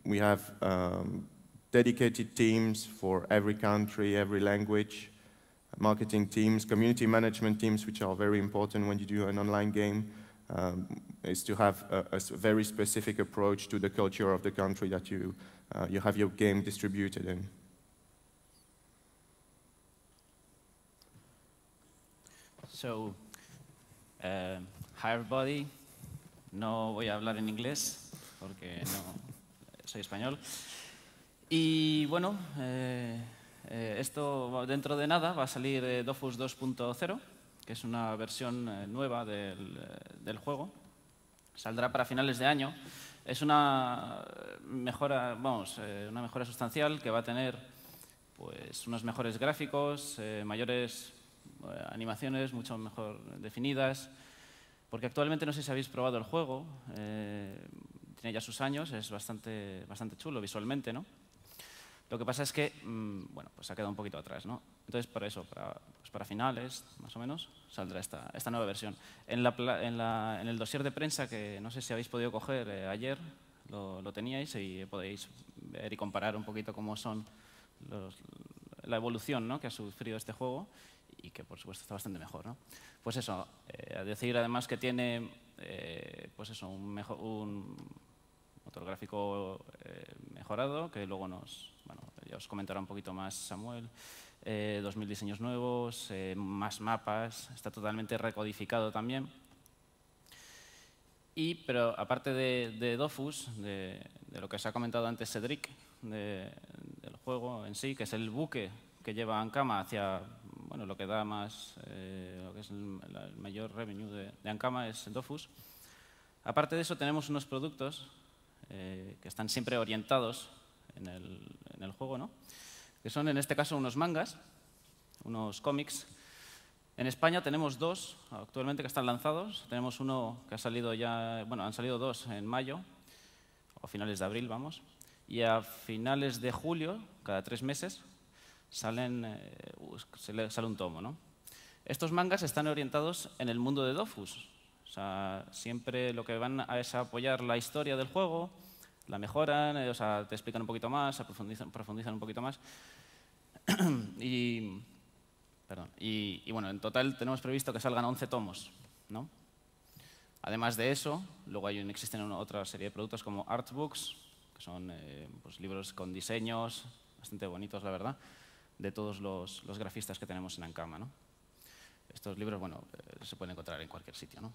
We have dedicated teams for every country, every language, marketing teams, community management teams, which are very important when you do an online game, is to have a very specific approach to the culture of the country that you have your game distributed in. So, hi everybody. No voy a hablar en inglés porque no soy español. Y bueno, esto dentro de nada va a salir Dofus 2.0, que es una versión nueva del juego. Saldrá para finales de año. Es una mejora, una mejora sustancial que va a tener pues, unos mejores gráficos, mayores animaciones, mucho mejor definidas. Porque actualmente no sé si habéis probado el juego, tiene ya sus años, es bastante chulo visualmente, ¿no? Lo que pasa es que, bueno, pues ha quedado un poquito atrás, ¿no? Entonces, para eso, para finales, más o menos, saldrá esta nueva versión. En el dossier de prensa, que no sé si habéis podido coger ayer, lo teníais y podéis ver y comparar un poquito cómo son la evolución, ¿no?, que ha sufrido este juego y que, por supuesto, está bastante mejor, ¿no? Pues eso, a decir además que tiene pues eso, un motor gráfico mejorado, que luego ya os comentará un poquito más Samuel, 2000 diseños nuevos, más mapas, está totalmente recodificado también. Pero aparte de Dofus, de lo que os ha comentado antes Cedric, del juego en sí, que es el buque que lleva Ankama hacia, bueno, lo que da más, lo que es el mayor revenue de Ankama es Dofus. Aparte de eso tenemos unos productos que están siempre orientados en el juego, ¿no?, que son en este caso unos mangas, unos cómics. En España tenemos dos actualmente que están lanzados. Tenemos uno que ha salido ya, bueno, han salido dos en mayo, o finales de abril, vamos. Y a finales de julio, cada 3 meses, sale un tomo, ¿no? Estos mangas están orientados en el mundo de Dofus. O sea, siempre lo que van es a apoyar la historia del juego, la mejoran, o sea, te explican un poquito más, profundizan un poquito más. Y bueno, en total tenemos previsto que salgan 11 tomos, ¿no? Además de eso, luego existen otra serie de productos como artbooks, que son pues, libros con diseños bastante bonitos, la verdad, de todos los grafistas que tenemos en Ankama, ¿no? Estos libros, bueno, se pueden encontrar en cualquier sitio, ¿no?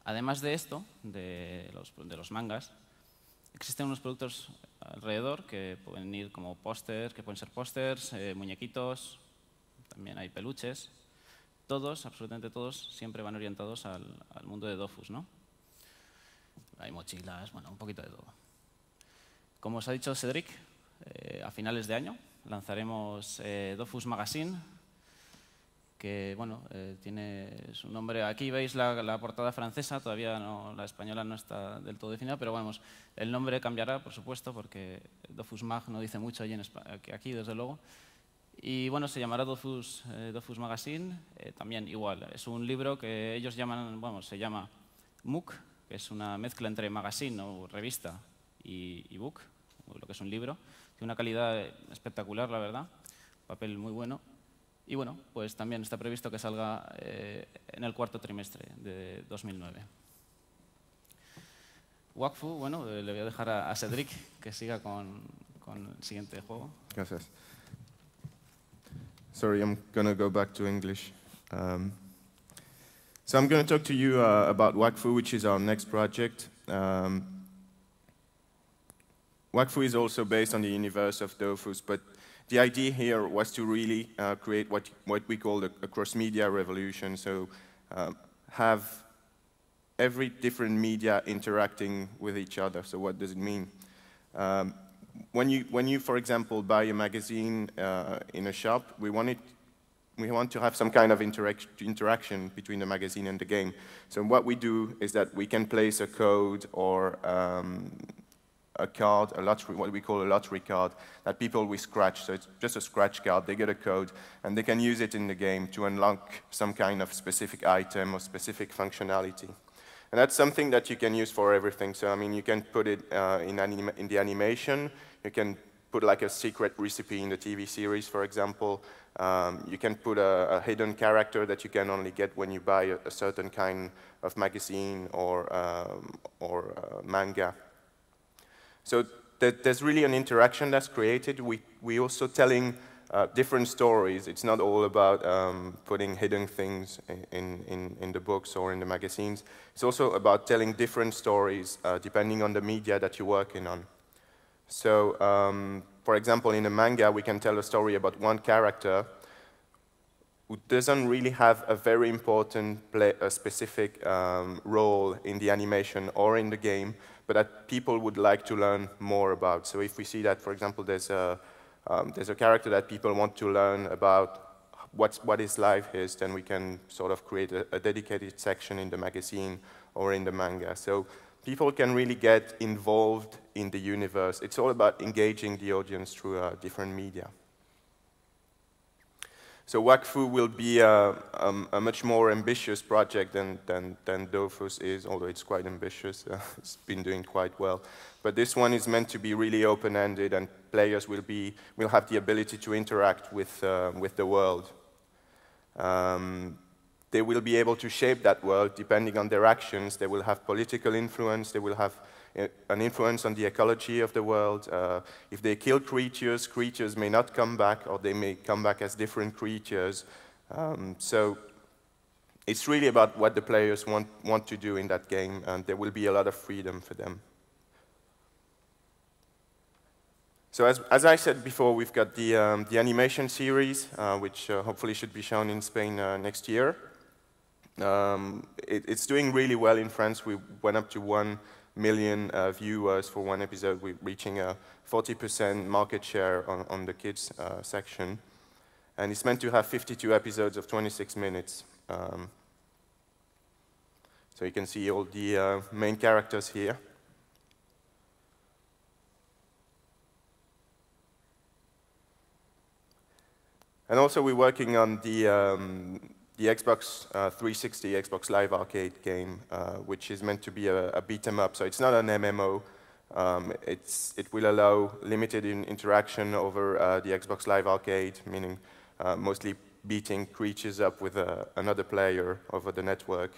Además de esto, de los mangas, existen unos productos alrededor que pueden ir como pósters, que pueden ser pósters, muñequitos, también hay peluches. Todos, absolutamente todos, siempre van orientados al mundo de Dofus, ¿no? Hay mochilas, bueno, un poquito de todo. Como os ha dicho Cedric, a finales de año lanzaremos Dofus Magazine, que bueno, tiene su nombre. Aquí veis la portada francesa, todavía no, la española no está del todo definida, pero vamos, el nombre cambiará, por supuesto, porque Dofus Mag no dice mucho aquí, desde luego. Y bueno, se llamará Dofus Magazine, también igual. Es un libro que ellos llaman, se llama MOOC, que es una mezcla entre magazine o revista y book, lo que es un libro. Tiene una calidad espectacular, la verdad, papel muy bueno. Y bueno, pues también está previsto que salga en el 4º trimestre de 2009. Wakfu, bueno, le voy a dejar a Cedric que siga con el siguiente juego. Gracias. Sorry, I'm going to go back to English. So I'm going to talk to you about Wakfu, which is our next project. Wakfu is also based on the universe of Dofus, but the idea here was to really create what we call a cross-media revolution, so have every different media interacting with each other. So what does it mean? When you, for example, buy a magazine in a shop, we want to have some kind of interaction between the magazine and the game. So what we do is that we can place a code or a card, what we call a lottery card, that people will scratch. So it's just a scratch card. They get a code, and they can use it in the game to unlock some kind of specific item or specific functionality. And that's something that you can use for everything. So I mean, you can put it in the animation. You can put like a secret recipe in the TV series, for example. You can put a hidden character that you can only get when you buy a certain kind of magazine or manga. So there's really an interaction that's created. We also telling different stories. It's not all about putting hidden things in the books or in the magazines. It's also about telling different stories depending on the media that you're working on. So, for example, in a manga, we can tell a story about one character who doesn't really have a very important specific role in the animation or in the game, but that people would like to learn more about. So if we see that, for example, there's a character that people want to learn about what his life is, then we can sort of create a dedicated section in the magazine or in the manga. So people can really get involved in the universe. It's all about engaging the audience through different media. So Wakfu will be a much more ambitious project than Dofus is, although it's quite ambitious. It's been doing quite well. But this one is meant to be really open-ended, and players will have the ability to interact with the world. They will be able to shape that world depending on their actions. They will have political influence. They will have an influence on the ecology of the world. If they kill creatures, creatures may not come back, or they may come back as different creatures. So it's really about what the players want to do in that game, and there will be a lot of freedom for them. So as I said before, we've got the animation series, which hopefully should be shown in Spain next year. It's doing really well in France. We went up to 1 million viewers for one episode. We're reaching a 40% market share on the kids section. And it's meant to have 52 episodes of 26 minutes. So you can see all the main characters here. And also we're working on the Xbox 360 Xbox Live Arcade game, which is meant to be a beat 'em up. So it's not an MMO. It will allow limited interaction over the Xbox Live Arcade, meaning mostly beating creatures up with another player over the network.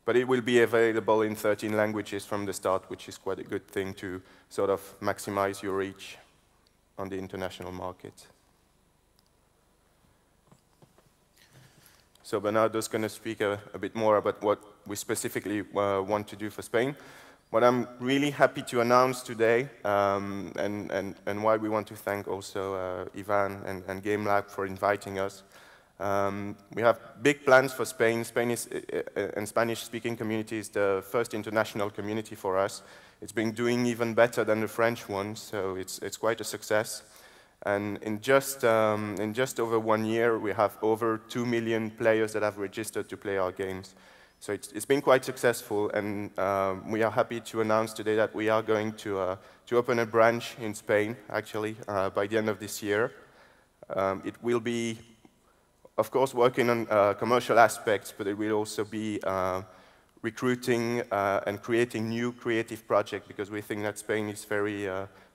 But it will be available in 13 languages from the start, which is quite a good thing to sort of maximize your reach on the international market. So Bernardo's going to speak a bit more about what we specifically want to do for Spain. What I'm really happy to announce today, and why we want to thank also Ivan and Gamelab for inviting us. We have big plans for Spain. Spain is, and Spanish-speaking community is the first international community for us. It's been doing even better than the French one, so it's quite a success. And in just over 1 year, we have over 2 million players that have registered to play our games. So it's been quite successful, and we are happy to announce today that we are going to open a branch in Spain, actually, by the end of this year. It will be, of course, working on commercial aspects, but it will also be recruiting and creating new creative projects, because we think that Spain is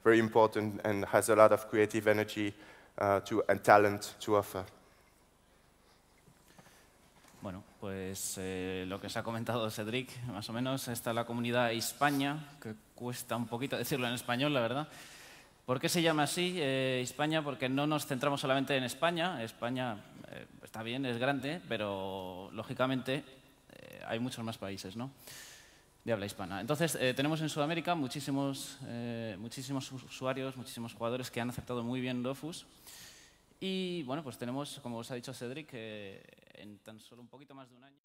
very important and has a lot of creative energy and talent to offer. Bueno, pues lo que se ha comentado Cedric, más o menos, está la comunidad Hispania, que cuesta un poquito decirlo en español, la verdad. ¿Por qué se llama así Hispania? Porque no nos centramos solamente en España. España está bien, es grande, pero lógicamente hay muchos más países, ¿no?, de habla hispana. Entonces, tenemos en Sudamérica muchísimos usuarios, muchísimos jugadores que han aceptado muy bien Dofus. Y bueno, pues tenemos, como os ha dicho Cedric, en tan solo un poquito más de un año.